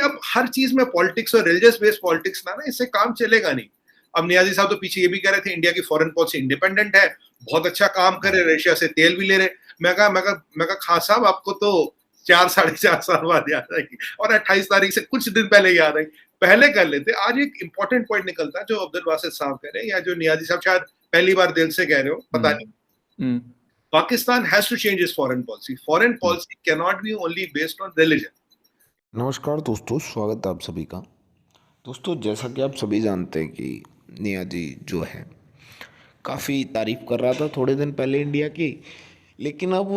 अब हर चीज में पॉलिटिक्स और रिलीजियस बेस्ड पॉलिटिक्स ना इससे काम चलेगा नहीं। अब नियाजी साहब तो पीछे ये भी कह रहे थे इंडिया की फॉरेन पॉलिसी इंडिपेंडेंट है, बहुत अच्छा काम कर रहे, रशिया से तेल भी ले रहे। मैं कहा खान साहब आपको तो 4-4.5 साल बाद याद आएगी और 28 तारीख से कुछ दिन पहले याद आई, पहले कर लेते। आज एक इंपॉर्टेंट पॉइंट निकलता है जो अब्दुल बासित साहब कह रहे हैं या जो नियाजी साहब शायद पहली बार दिल से कह रहे हो, पता नहीं। Pakistan has to change its foreign policy. Foreign policy can not be only based on religion. नमस्कार दोस्तों, स्वागत है आप सभी का। दोस्तों, जैसा कि आप सभी जानते हैं कि नियाजी जो है काफ़ी तारीफ कर रहा था थोड़े दिन पहले इंडिया की, लेकिन अब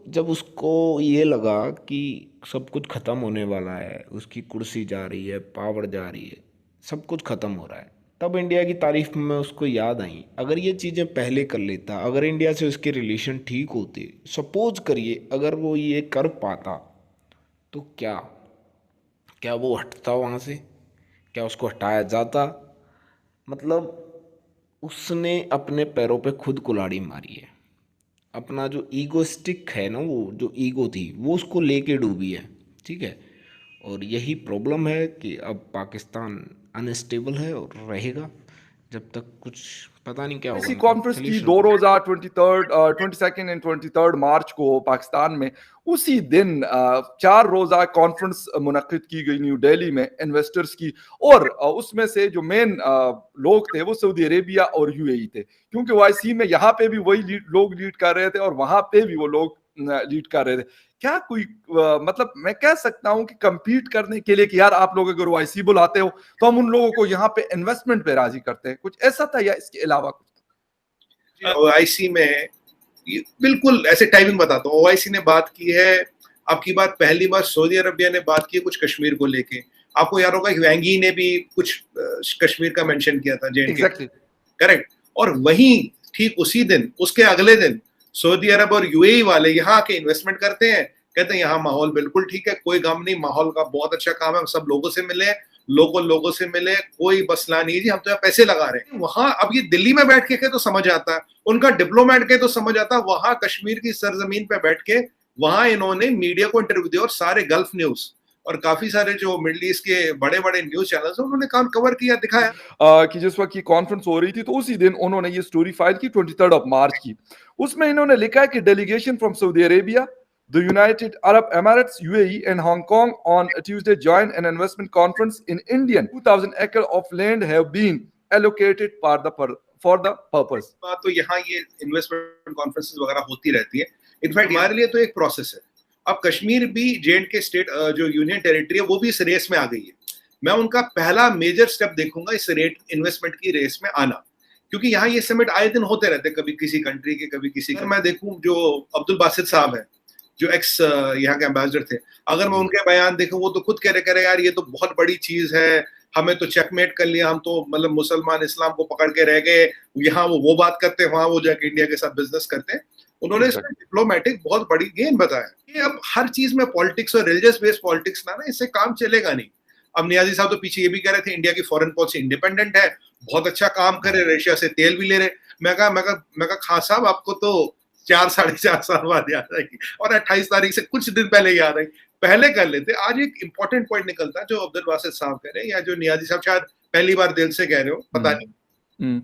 जब उसको ये लगा कि सब कुछ ख़त्म होने वाला है, उसकी कुर्सी जा रही है, पावर जा रही है, सब कुछ ख़त्म हो रहा है, तब इंडिया की तारीफ में उसको याद आई अगर ये चीज़ें पहले कर लेता, अगर इंडिया से उसके रिलेशन ठीक होते, सपोज करिए अगर वो ये कर पाता तो क्या वो हटता वहाँ से? क्या उसको हटाया जाता? मतलब उसने अपने पैरों पे खुद कुल्हाड़ी मारी है। अपना जो ईगोस्टिक है ना, वो जो ईगो थी वो उसको लेके डूबी है, ठीक है। और यही प्रॉब्लम है कि अब पाकिस्तान अनस्टेबल है और रहेगा जब तक कुछ पता नहीं क्या होगा। इसी कॉन्फ्रेंस की 2 रोज़ा 22nd एंड 23 मार्च को पाकिस्तान में उसी दिन 4 रोज़ा कॉन्फ्रेंस मुनक्किद की गई न्यू दिल्ली में इन्वेस्टर्स की, और उसमें से जो मेन लोग थे वो सऊदी अरेबिया और यूएई थे, क्योंकि ओआईसी में यहाँ पे भी वही लोग लीड कर रहे थे और वहां पे भी वो लोग लीड कर रहे थे। क्या कोई मतलब मैं कह सकता हूं कि compete करने के लिए कि यार आप लोग अगर ओआईसी बुलाते हो तो हम उन लोगों को यहाँ पे इन्वेस्टमेंट पे राजी करते हैं, कुछ ऐसा था या इसके अलावा कुछ? ओआईसी में बिल्कुल ऐसे टाइमिंग बताता हूँ। ओआईसी ने बात की है, आपकी बात पहली बार सऊदी अरबिया ने बात की कुछ कश्मीर को लेके। आपको याद होगा कि वैंगी ने भी कुछ कश्मीर का मेंशन किया था, एग्जैक्टली करेक्ट। और वहीं ठीक उसी दिन, उसके अगले दिन सऊदी अरब और यूएई वाले यहाँ आके इन्वेस्टमेंट करते हैं, कहते हैं यहाँ माहौल बिल्कुल ठीक है, कोई गम नहीं, माहौल का बहुत अच्छा काम है, हम सब लोगों से मिले, लोगों से मिले, कोई मसला नहीं जी, हम तो यहाँ पैसे लगा रहे हैं। वहां अब ये दिल्ली में बैठ के तो समझ आता है, उनका डिप्लोमेट के तो समझ आता है, वहां कश्मीर की सरजमीन पे बैठ के वहां इन्होंने मीडिया को इंटरव्यू दिया और सारे गल्फ न्यूज और काफी सारे जो मिडिल ईस्ट के बड़े बड़े न्यूज चैनल्स हैं उन्होंने काम कवर किया, दिखाया कि जिस वक्त की कॉन्फ्रेंस हो रही थी तो उसी दिन उन्होंने ये स्टोरी फाइल की 23 मार्च की। उसमें इन्होंने लिखा है कि delegation from Saudi Arabia, the United Arab Emirates, UAE and Hong Kong on Tuesday joined an investment conference in Indian 2,000 acre of land have been allocated for the purpose। तो यहाँ ये इन्वेस्टमेंट कॉन्फ्रेंसेस वगैरह होती रहती है। In fact हमारे लिए तो एक प्रोसेस है। अब कश्मीर भी J&K स्टेट जो यूनियन टेरिटरी है वो भी इस रेस में आ गई है। मैं उनका पहला मेजर स्टेप देखूंगा इस रेट इन्वेस्टमेंट की रेस में आना, क्योंकि यहाँ ये समिट आए दिन होते रहते, कभी किसी कंट्री के कभी किसी। मैं देखूं जो अब्दुल बासित साहब है जो एक्स यहाँ के एम्बेसडर थे, अगर मैं उनके बयान देखूं वो तो खुद कह रहे यार ये तो बहुत बड़ी चीज है, हमें तो चेकमेट कर लिया, हम तो मतलब मुसलमान इस्लाम को पकड़ के रह गए, यहाँ वो बात करते हैं, वहां वो जाके इंडिया के साथ बिजनेस करते हैं। उन्होंने इसमें डिप्लोमेटिक बहुत बड़ी गेम बताया कि अब हर चीज में पॉलिटिक्स और रिलीजियस बेस्ड पॉलिटिक्स ना इससे काम चलेगा नहीं। अब नियाजी साहब तो पीछे ये भी कह रहे थे इंडिया की फॉरेन पॉलिसी इंडिपेंडेंट है, बहुत अच्छा काम कर रहे, रशिया से तेल भी ले रहे। मैं कहा खान साहब आपको तो 4-4.5 साल बाद याद आएगी और 28 तारीख से कुछ दिन पहले याद आई, पहले कर लेते। आज एक इंपॉर्टेंट पॉइंट निकलता है जो अब्दुल बासित साहब कह रहे हैं या जो नियाजी साहब शायद पहली बार दिल से कह रहे हो, पता नहीं।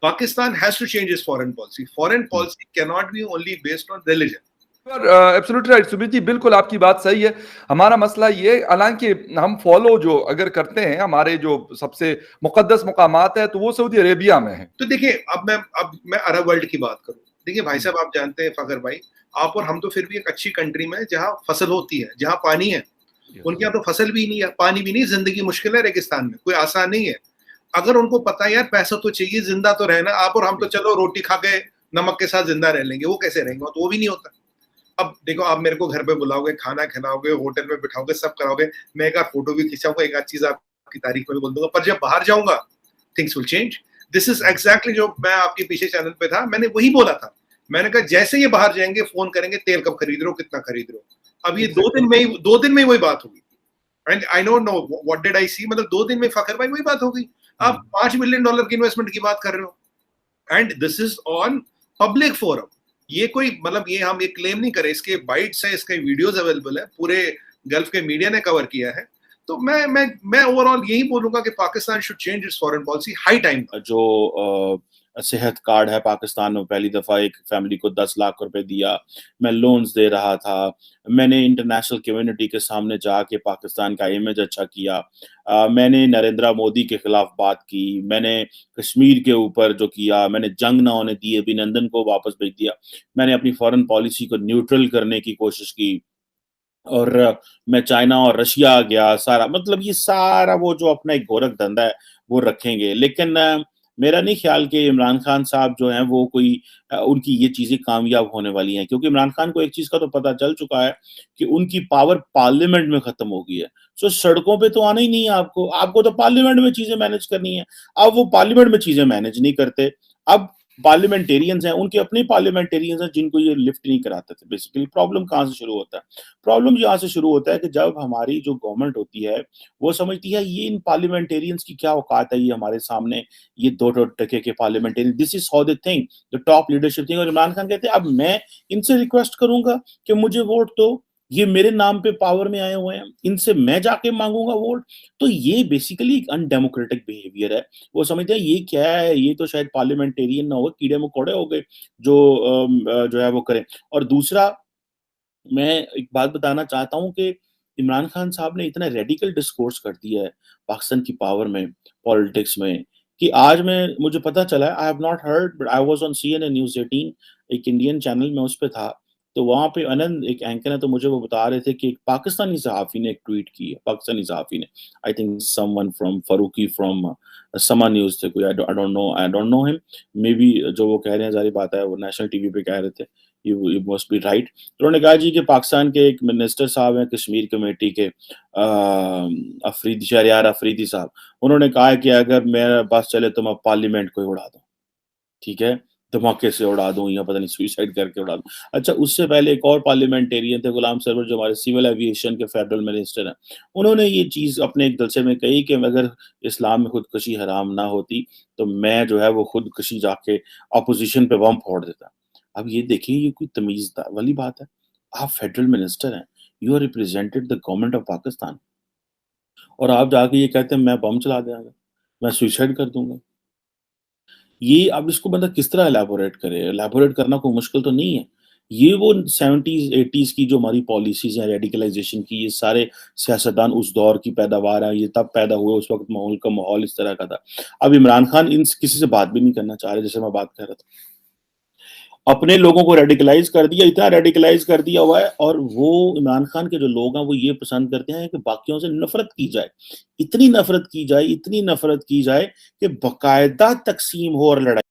Pakistan has to change its foreign policy. Foreign policy can not be only based on religion. Absolutely right Sumit ji, बिल्कुल आपकी बात सही है। हमारा मसला ये, हालांकि हम फॉलो जो अगर करते हैं हमारे जो सबसे मुकद्दस मुकामात है तो वो सऊदी अरेबिया में है। तो देखिए अब मैं अरब वर्ल्ड की बात करूं, देखिए भाई साहब आप जानते हैं फखर भाई, आप और हम तो फिर भी एक अच्छी कंट्री में जहां फसल होती है, जहां पानी है। उनके यहाँ तो फसल भी नहीं है, पानी भी नहीं, जिंदगी मुश्किल है रेगिस्तान में, कोई आसान नहीं है। अगर उनको पता है यार पैसा तो चाहिए, जिंदा तो रहना, आप और हम तो चलो रोटी खा के नमक के साथ जिंदा रह लेंगे, वो कैसे रहेंगे? तो वो भी नहीं होता। अब देखो आप मेरे को घर पे बुलाओगे, खाना खिलाओगे, होटल में बिठाओगे, सब कराओगे, मैं एक फोटो भी खिंचाऊंगा, एक आध चीज आपकी तारीफ में भी बोल दूंगा, पर जब बाहर जाऊंगा things will change. This is exactly जो मैं आपके पीछे चैनल पे था, मैंने वही बोला था। मैंने कहा जैसे ये बाहर जाएंगे फोन करेंगे, तेल कब खरीद रहे हो, कितना खरीद रहे हो। अब ये 2 दिन में वही बात होगी। And I don't know what did I see, मतलब 2 दिन में फखर भाई वही बात हो गई। आप $5 मिलियन की इन्वेस्टमेंट की बात कर रहे हो, and this is on public forum. ये कोई मतलब ये हम ये क्लेम नहीं करें, इसके बाइट्स है, इसके वीडियोस अवेलेबल है, पूरे गल्फ के मीडिया ने कवर किया है। तो मैं ओवरऑल यही बोलूंगा कि Pakistan should change its foreign policy, high time. जो सेहत कार्ड है पाकिस्तान में, पहली दफ़ा एक फैमिली को 10 लाख रुपए दिया, मैं लोन्स दे रहा था, मैंने इंटरनेशनल कम्युनिटी के सामने जाके पाकिस्तान का इमेज अच्छा किया, मैंने नरेंद्र मोदी के खिलाफ बात की, मैंने कश्मीर के ऊपर जो किया, मैंने जंग ना होने दी, अभिनंदन को वापस भेज दिया, मैंने अपनी फॉरेन पॉलिसी को न्यूट्रल करने की कोशिश की, और मैं चाइना और रशिया गया, सारा मतलब ये सारा वो जो अपना एक गोरख धंधा है वो रखेंगे। लेकिन मेरा नहीं ख्याल कि इमरान खान साहब जो हैं वो कोई उनकी ये चीज़ें कामयाब होने वाली हैं, क्योंकि इमरान खान को एक चीज़ का तो पता चल चुका है कि उनकी पावर पार्लियामेंट में खत्म हो गई है। सो सड़कों पे तो आना ही नहीं है आपको, आपको तो पार्लियामेंट में चीज़ें मैनेज करनी है। अब वो पार्लियामेंट में चीज़ें मैनेज नहीं करते। अब पार्लियामेंटेरियंस हैं, उनके अपने पार्लियामेंटेरियंस हैं जिनको ये लिफ्ट नहीं कराते थे। बेसिकली प्रॉब्लम कहाँ से शुरू होता है? प्रॉब्लम यहाँ से शुरू होता है कि जब हमारी जो गवर्नमेंट होती है, वो समझती है ये इन पार्लियामेंटेरियंस की क्या औकात है, ये हमारे सामने ये 2-2 टके के parliamentarian, this is how they think, the top leadership think. और इमरान खान कहते हैं अब मैं इनसे रिक्वेस्ट करूँगा कि मुझे वोट दो, ये मेरे नाम पे पावर में आए हुए हैं, इनसे मैं जाके माँगूँगा वोट। तो ये बेसिकली एक अनडेमोक्रेटिक बिहेवियर है। वो समझते हैं ये क्या है, ये तो शायद पार्लियामेंटेरियन ना हो, कीड़े-मकोड़े हो गए जो जो है वो करें। और दूसरा, मैं एक बात बताना चाहता हूँ कि इमरान खान साहब ने इतना रेडिकल डिस्कोर्स कर दिया है पाकिस्तान की पावर में, पॉलिटिक्स में, कि आज मुझे पता चला है, I have not heard but I was on CNN news 18, एक इंडियन चैनल में उस पे था। तो वहाँ पे आनंद एक एंकर है, तो मुझे वो बता रहे थे कि एक पाकिस्तानी सहाफ़ी ने एक ट्वीट की है, पाकिस्तानी सहाफ़ी ने, I think someone from Farooqui from समा न्यूज़ थे कोई, आई don't know him, may be जो वो कह रहे हैं ज़ाहिर बात है वो नेशनल टीवी पे कह रहे थे, यू मस्ट बी राइट। तो उन्होंने कहा जी कि पाकिस्तान के एक मिनिस्टर साहब हैं कश्मीर कमेटी के, अफरीदी, शहरयार अफरीदी साहब, उन्होंने कहा है कि अगर मेरा बस चले तो मैं पार्लियामेंट को ही उड़ा दूँ, ठीक है? धमाके से उड़ा दूँ या पता नहीं सुसाइड करके उड़ा दूँ। अच्छा, उससे पहले एक और पार्लियामेंटेरियन थे गुलाम सरवर, जो हमारे सिविल एविएशन के फेडरल मिनिस्टर हैं। उन्होंने ये चीज़ अपने एक जलसे में कही कि अगर इस्लाम में खुदकुशी हराम ना होती, तो मैं जो है वो खुदकुशी जाके ऑपोज़िशन पे बम फोड़ देता। अब ये देखिए, ये कोई तमीज़ वाली बात है? आप फेडरल मिनिस्टर हैं, you are represented the government of Pakistan, और आप जाके ये कहते हैं मैं बम चला दूँगा, मैं सुसाइड कर दूँगा। ये अब इसको बंदा किस तरह एलैबोरेट करे? एलैबोरेट करना कोई मुश्किल तो नहीं है। ये वो 70s 80s की जो हमारी पॉलिसीज़ हैं रेडिकलाइज़ेशन की, ये सारे सियासतदान उस दौर की पैदावार हैं, ये तब पैदा हुए, उस वक़्त माहौल इस तरह का था। अब इमरान खान इन किसी से बात भी नहीं करना चाह रहे, जैसे मैं बात कर रहा था। अपने लोगों को रेडिकलाइज़ कर दिया, इतना रेडिकलाइज़ कर दिया हुआ है, और वो इमरान खान के जो लोग हैं वो ये पसंद करते हैं कि बाकियों से नफ़रत की जाए। इतनी नफ़रत की जाए, इतनी नफ़रत की जाए कि बाकायदा तक़सीम हो और लड़ाई